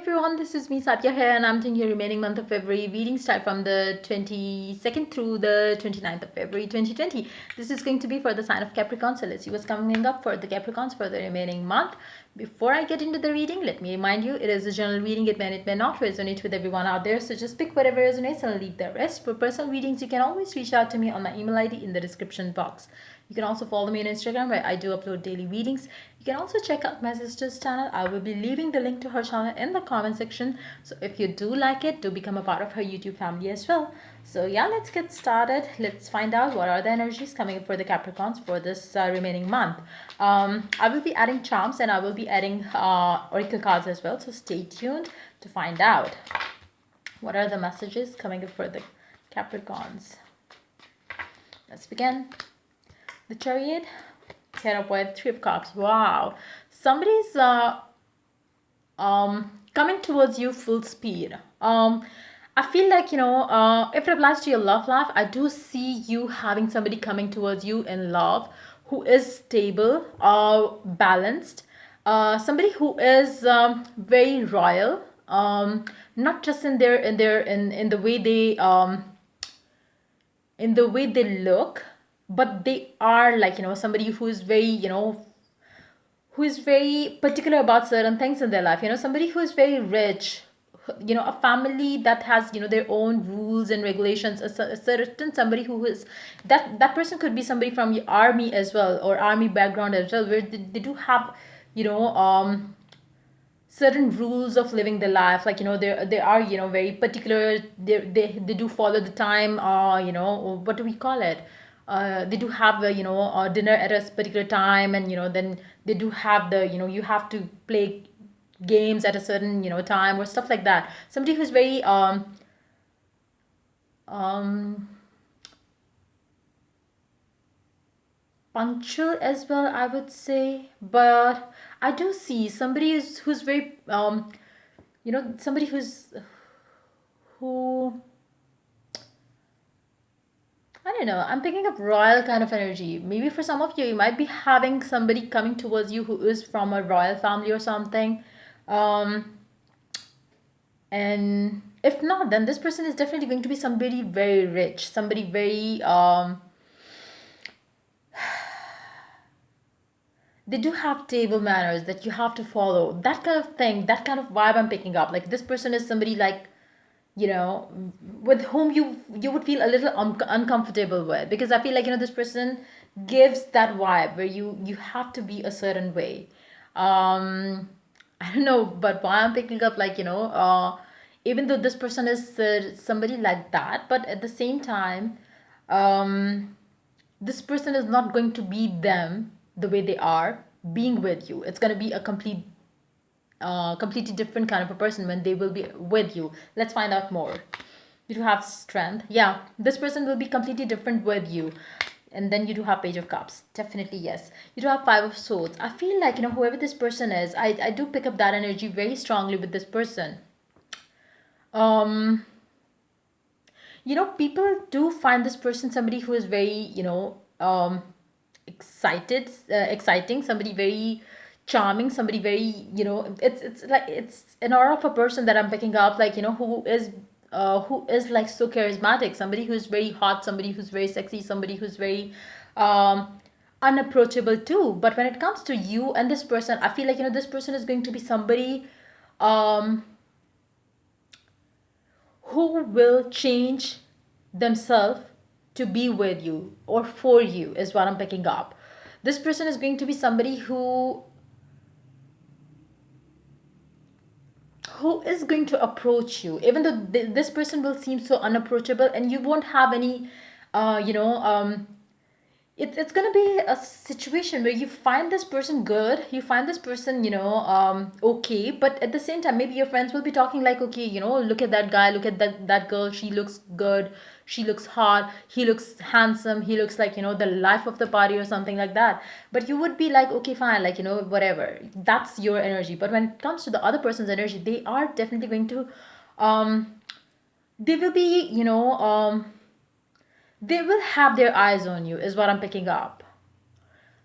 everyone, this is me Satya here and I'm doing your remaining month of February reading start from the 22nd through the 29th of February 2020. This is going to be for the sign of Capricorn, so let's see what's coming up for the Capricorns for the remaining month. Before I get into the reading, let me remind you, it is a general reading. It may not resonate with everyone out there, so just pick whatever resonates and leave the rest. For personal readings, you can always reach out to me on my email ID in the description box. You can also follow me on Instagram where I do upload daily readings. You can also check out my sister's channel. I will be leaving the link to her channel in the comment section. So if you do like it, do become a part of her YouTube family as well. So yeah, let's get started. Let's find out what are the energies coming up for the Capricorns for this remaining month. I will be adding charms and I will be adding oracle cards as well. So stay tuned to find out what are the messages coming up for the Capricorns. Let's begin. The Chariot, Ten of Wands, Three of Cups. Wow, somebody's coming towards you full speed. I feel like if it applies to your love life, I do see you having somebody coming towards you in love who is stable, balanced, somebody who is very royal. Not just in the way they in the way they look, but they are like somebody who is very who is very particular about certain things in their life, somebody who is very rich, a family that has their own rules and regulations, a certain somebody who is that person could be somebody from the army as well, or army background as well, where they do have certain rules of living the life, like they are very particular. They do follow the time, what do we call it, they do have the dinner at a particular time, and then they do have the you have to play games at a certain time or stuff like that. Somebody who's very um punctual as well, I would say. But I do see somebody who's very somebody who I don't know, I'm picking up royal kind of energy. Maybe for some of you, you might be having somebody coming towards you who is from a royal family or something. Um, and if not, then this person is definitely going to be somebody very rich, somebody very they do have table manners that you have to follow, that kind of thing, that kind of vibe I'm picking up. Like this person is somebody like with whom you would feel a little uncomfortable with, because I feel like this person gives that vibe where you have to be a certain way. I don't know, but why I'm picking up like even though this person is somebody like that, but at the same time, um this person is not going to be them the way they are being with you. It's going to be a completely different kind of a person when they will be with you. Let's find out more. You do have strength. Yeah, this person will be completely different with you. And then you do have Page of Cups. Definitely, yes. You do have Five of Swords. I feel like, whoever this person is, I do pick up that energy very strongly with this person. Um, People do find this person somebody who is very, exciting, somebody very charming, somebody very, it's like it's an aura of a person that I'm picking up, like who is like so charismatic, somebody who's very hot, somebody who's very sexy, somebody who's very unapproachable too. But when it comes to you and this person, I feel like this person is going to be somebody um who will change themselves to be with you or for you, is what I'm picking up. This person is going to be somebody who is going to approach you, even though this person will seem so unapproachable, and you won't have any uh you know um it's going to be a situation where you find this person good, you find this person okay, but at the same time maybe your friends will be talking like, okay, look at that guy, look at that girl, she looks good, she looks hot, he looks handsome, he looks like the life of the party or something like that. But you would be like, okay, fine, like whatever, that's your energy. But when it comes to the other person's energy, they are definitely going to um they will be they will have their eyes on you, is what I'm picking up.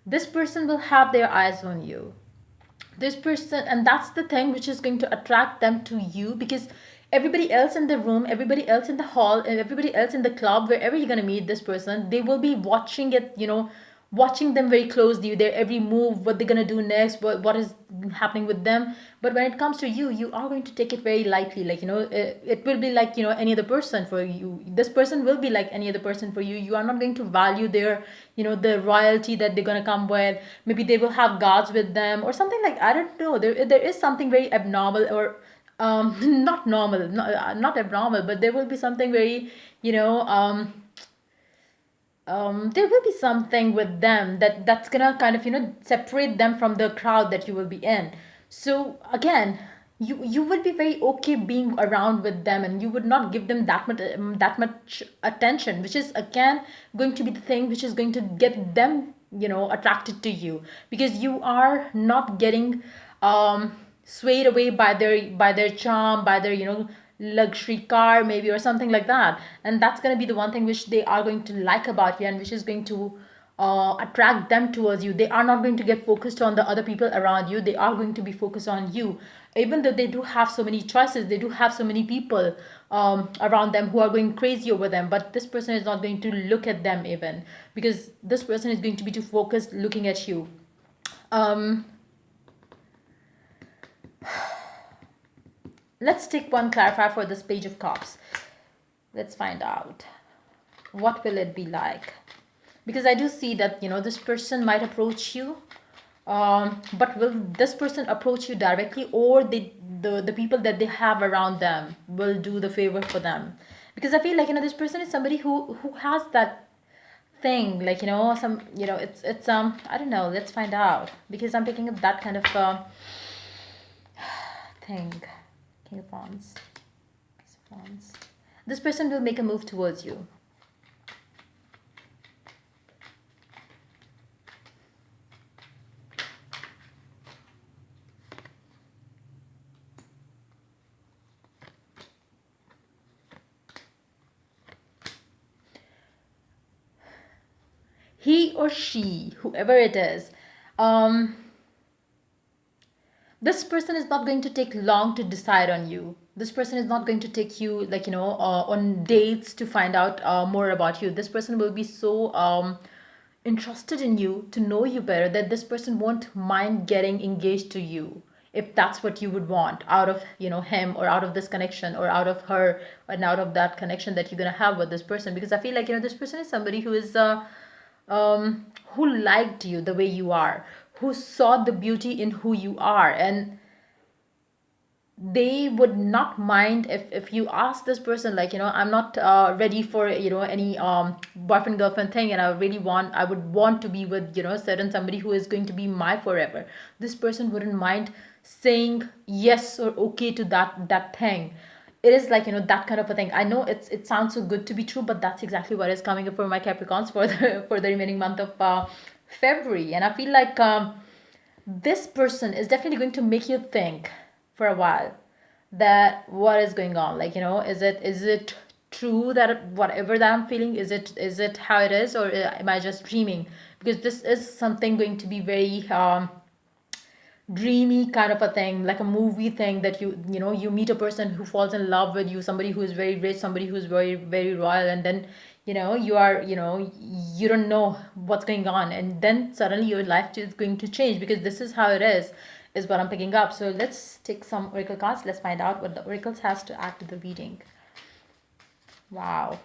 This person will have their eyes on you. this person, and that's the thing which is going to attract them to you, because everybody else in the room, everybody else in the hall, and everybody else in the club, wherever you're going to meet this person, they will be watching it, watching them very closely, their every move, what they're going to do next, what is happening with them. But when it comes to you, you are going to take it very lightly, like, it will be like, any other person for you. This person will be like any other person for you. You are not going to value their, the royalty that they're going to come with. Maybe they will have guards with them or something, like, I don't know, there is something very abnormal, or not normal, not abnormal, but there will be something very, there will be something with them that's gonna kind of, separate them from the crowd that you will be in. So again, you would be very okay being around with them, and you would not give them that much attention, which is again going to be the thing which is going to get them, attracted to you, because you are not getting swayed away by their charm, by their, luxury car maybe, or something like that. And that's going to be the one thing which they are going to like about you, and which is going to attract them towards you. They are not going to get focused on the other people around you. They are going to be focused on you, even though they do have so many choices, they do have so many people around them who are going crazy over them. But this person is not going to look at them even, because this person is going to be too focused looking at you. um let's take one clarifier for this Page of Cups. Let's find out what will it be like, because I do see that, this person might approach you, but will this person approach you directly, or the people that they have around them will do the favor for them? Because I feel like, this person is somebody who has that thing, like, some, it's I don't know, let's find out, because I'm picking up that kind of thing. King of Wands. Ace of Wands. This person will make a move towards you. He or she, whoever it is, this person is not going to take long to decide on you. This person is not going to take you, like, on dates to find out more about you. This person will be so interested in you, to know you better, that this person won't mind getting engaged to you, if that's what you would want out of, him, or out of this connection, or out of her, and out of that connection that you're going to have with this person. Because I feel like, this person is somebody who is who liked you the way you are, who saw the beauty in who you are, and they would not mind if you ask this person, like, I'm not ready for, any boyfriend girlfriend thing, and I would want to be with, certain somebody who is going to be my forever. This person wouldn't mind saying yes or okay to that thing. It is like, that kind of a thing. I know it sounds so good to be true, but that's exactly what is coming up for my Capricorns for the remaining month of February. And I feel like this person is definitely going to make you think for a while that what is going on, like, is it true that whatever that I'm feeling, is it how it is, or am I just dreaming? Because this is something going to be very dreamy kind of a thing, like a movie thing, that you meet a person who falls in love with you, somebody who is very rich, somebody who is very very royal, and then you are, you don't know what's going on, and then suddenly your life is going to change, because this is how it is what I'm picking up. So let's take some oracle cards. Let's find out what the oracles has to add to the reading. Wow.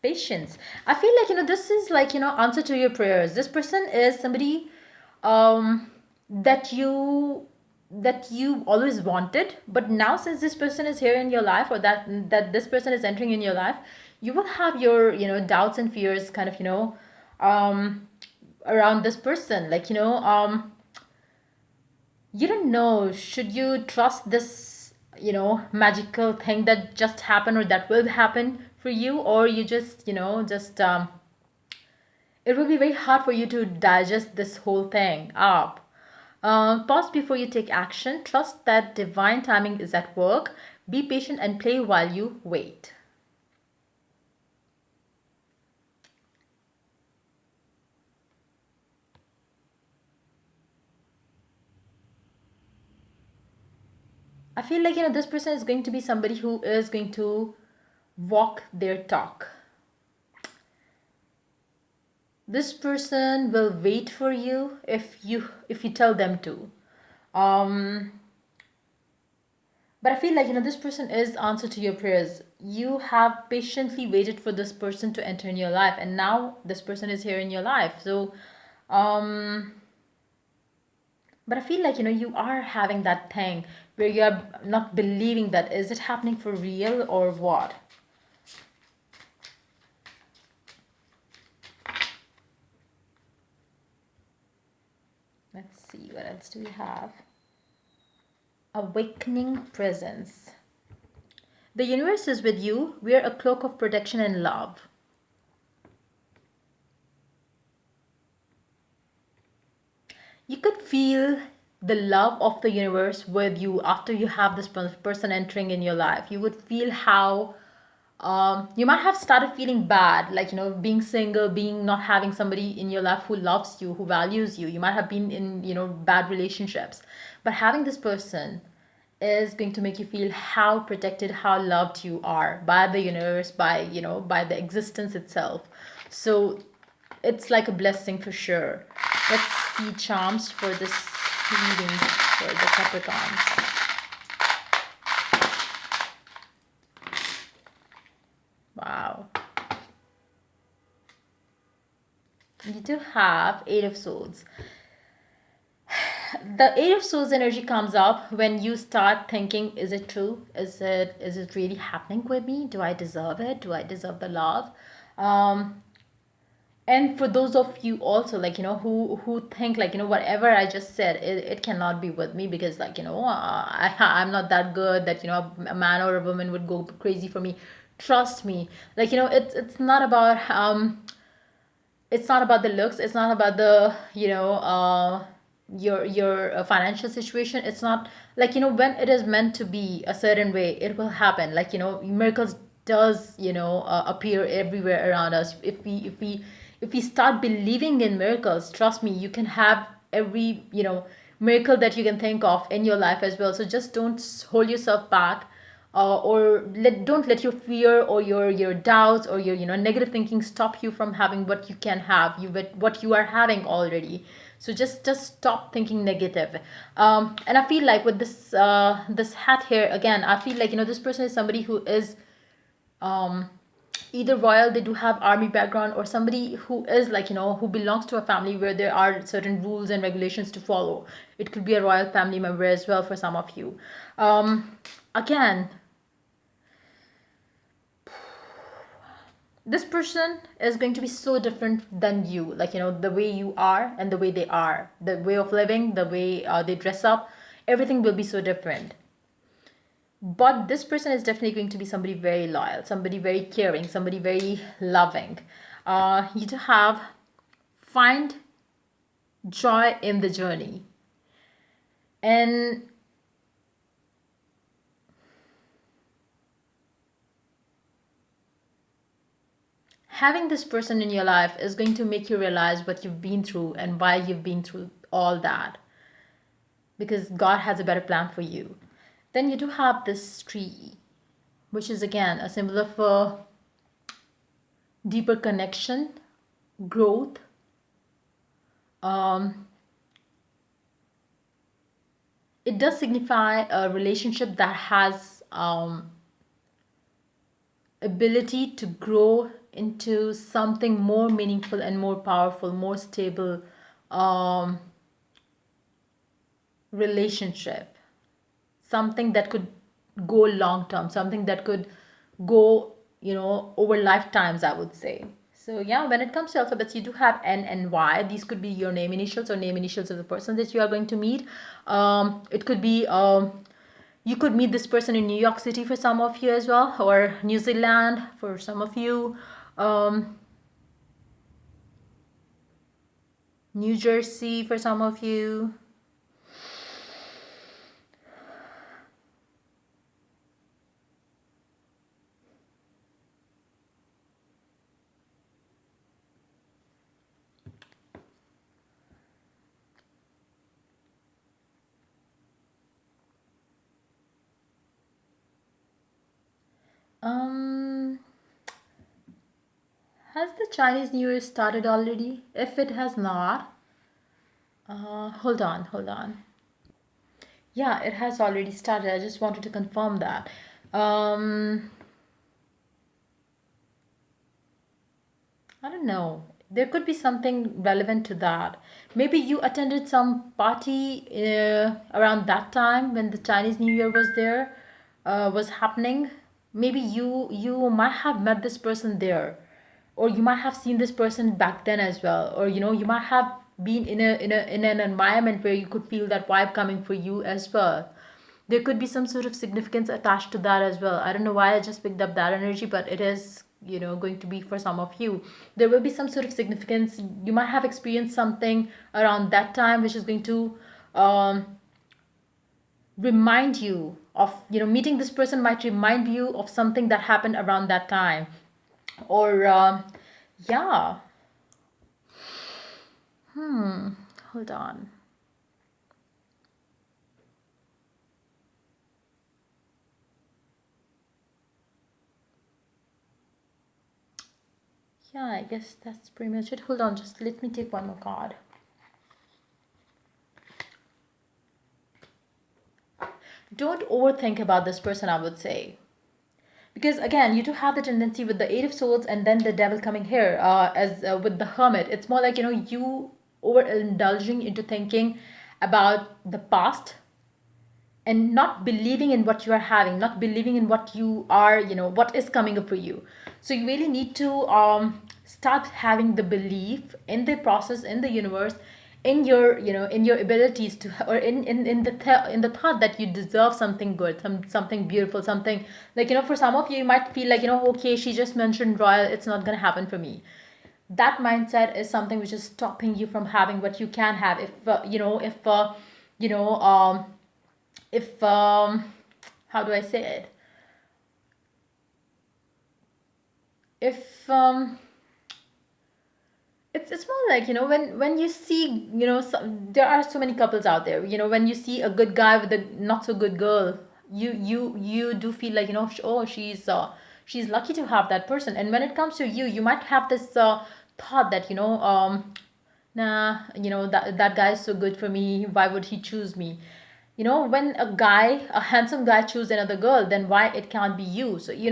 Patience. I feel like, this is like, answer to your prayers. This person is somebody um that you always wanted, but now, since this person is here in your life, or that this person is entering in your life, you will have your, doubts and fears kind of, um around this person, like, you don't know, should you trust this, magical thing that just happened, or that will happen for you, or you just, it will be very hard for you to digest this whole thing up. Pause before you take action. Trust that divine timing is at work. Be patient and play while you wait. I feel like, this person is going to be somebody who is going to walk their talk. This person will wait for you if you tell them to. Um, but I feel like, this person is answer to your prayers. You have patiently waited for this person to enter in your life, and now this person is here in your life. So, um, but I feel like, you are having that thing where you are not believing that is it happening for real or what. Let's see, what else do we have? Awakening presence. The universe is with you. Wear a cloak of protection and love. You could feel the love of the universe with you after you have this person entering in your life. You would feel how you might have started feeling bad, like, being single, being not having somebody in your life who loves you, who values you. You might have been in, bad relationships, but having this person is going to make you feel how protected, how loved you are by the universe, by, by the existence itself. So it's like a blessing for sure. Let's see charms for this reading for the Capricorns. Wow. You do have Eight of Swords. The Eight of Swords energy comes up when you start thinking, is it true? Is it really happening with me? Do I deserve it? Do I deserve the love? Um, and for those of you also, like, who think like, whatever I just said, it cannot be with me because, like, I'm not that good that, a man or a woman would go crazy for me. Trust me, like, it's not about it's not about the looks, it's not about the, your financial situation. It's not like, when it is meant to be a certain way, it will happen. Like, miracles does, appear everywhere around us. If we start believing in miracles, trust me, you can have every, miracle that you can think of in your life as well. So just don't hold yourself back, don't let your fear or your doubts or your, negative thinking stop you from having what you can have, what you are having already. So just stop thinking negative. And I feel like with this hat here again, I feel like, this person is somebody who is um either royal, they do have army background, or somebody who is like, who belongs to a family where there are certain rules and regulations to follow. It could be a royal family member as well for some of you. Again, this person is going to be so different than you, like, the way you are and the way they are, the way of living, the way they dress up, everything will be so different. But this person is definitely going to be somebody very loyal, somebody very caring, somebody very loving. You to have find joy in the journey. And having this person in your life is going to make you realize what you've been through and why you've been through all that, because God has a better plan for you. Then you do have this tree, which is again a symbol of a deeper connection, growth. Um, it does signify a relationship that has ability to grow into something more meaningful and more powerful, more stable um, relationship, something that could go long term, something that could go, over lifetimes, I would say. So yeah, when it comes to alphabets, you do have N and Y. These could be your name initials or name initials of the person that you are going to meet. It could be you could meet this person in New York City for some of you as well, or New Zealand for some of you, New Jersey for some of you. Has the Chinese New Year started already? If it has not, hold on, hold on. Yeah, it has already started. I just wanted to confirm that. Um, I don't know. There could be something relevant to that. Maybe you attended some party around that time when the Chinese New Year was there, was happening. Maybe you might have met this person there, or you might have seen this person back then as well, or you might have been in an environment where you could feel that vibe coming for you as well. There could be some sort of significance attached to that as well. I don't know why I just picked up that energy, but it is going to be for some of you. There will be some sort of significance. You might have experienced something around that time which is going to um, remind you of, meeting this person might remind you of something that happened around that time. Or yeah. Hold on. Yeah, I guess that's pretty much it. Hold on, just let me take one more card. Don't overthink about this person, I would say. Because again, you do have the tendency with the Eight of Swords and then the Devil coming here, as with the Hermit. It's more like, you overindulging into thinking about the past and not believing in what you are having, not believing in what you are, what is coming up for you. So you really need to start having the belief in the process, in the universe, in your, in your abilities to, or in the thought that you deserve something good, something beautiful, something like, for some of you, you might feel like, okay, she just mentioned royal, it's not going to happen for me. That mindset is something which is stopping you from having what you can have. You know if how do I say it, if it's more like, when you see, there are so many couples out there, when you see a good guy with a not so good girl, you do feel like, oh, she's lucky to have that person. And when it comes to you, you might have this thought that, nah, that guy is so good for me, why would he choose me? When a handsome guy choose another girl, then why it can't be you? So, you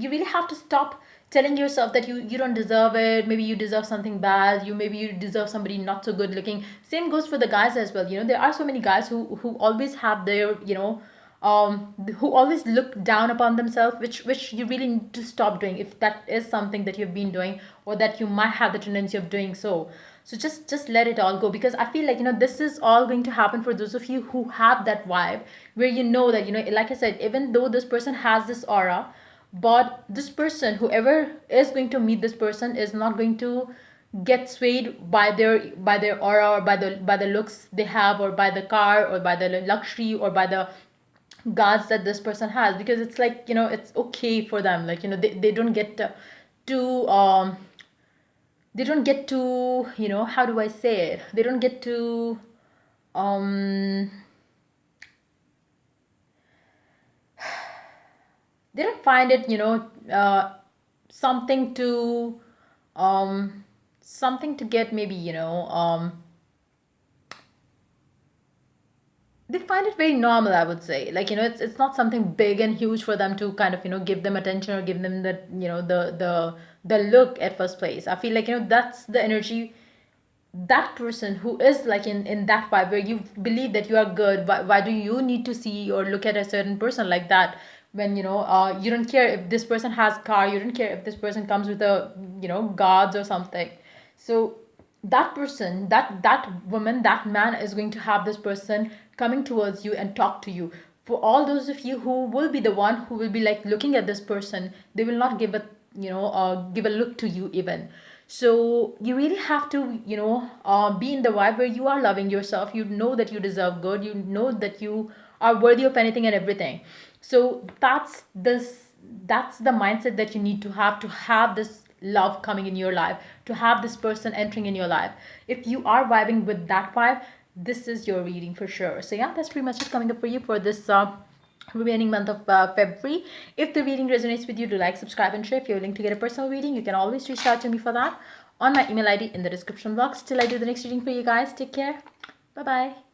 really have to stop telling yourself that you don't deserve it. Maybe you deserve something bad. Maybe you deserve somebody not so good looking. Same goes for the guys as well. There are so many guys who always have their, who always look down upon themselves, which you really need to stop doing if that is something that you've been doing, or that you might have the tendency of doing so. So just let it all go, because I feel like, this is all going to happen for those of you who have that vibe, where that, like I said, even though this person has this aura, but this person, whoever is going to meet this person, is not going to get swayed by their aura, or by the looks they have, or by the car, or by the luxury, or by the guards that this person has. Because it's like, it's okay for them, like, they don't get to they don't get to, how do I say it, they don't get to um they don't find it, something to something to get, maybe, they find it very normal, I would say. Like, it's not something big and huge for them to kind of, give them attention, or give them the, the look at first place. I feel like, that's the energy. That person who is like in that vibe, where you believe that you are good, why do you need to see or look at a certain person like that, when, you don't care if this person has car, you don't care if this person comes with a, guards or something. So that person, that woman, that man is going to have this person coming towards you and talk to you. For all those of you who will be the one who will be like looking at this person, they will not give a, give a look to you even. So you really have to, be in the vibe where you are loving yourself. You know that you deserve good. You know that you are worthy of anything and everything. So that's the mindset that you need to have this love coming in your life, to have this person entering in your life. If you are vibing with that vibe, this is your reading for sure. So yeah, that's pretty much it coming up for you for this remaining month of February. If the reading resonates with you, do like, subscribe, and share. If you're willing to get a personal reading, you can always reach out to me for that on my email ID in the description box. Till I do the next reading for you guys, take care. Bye bye.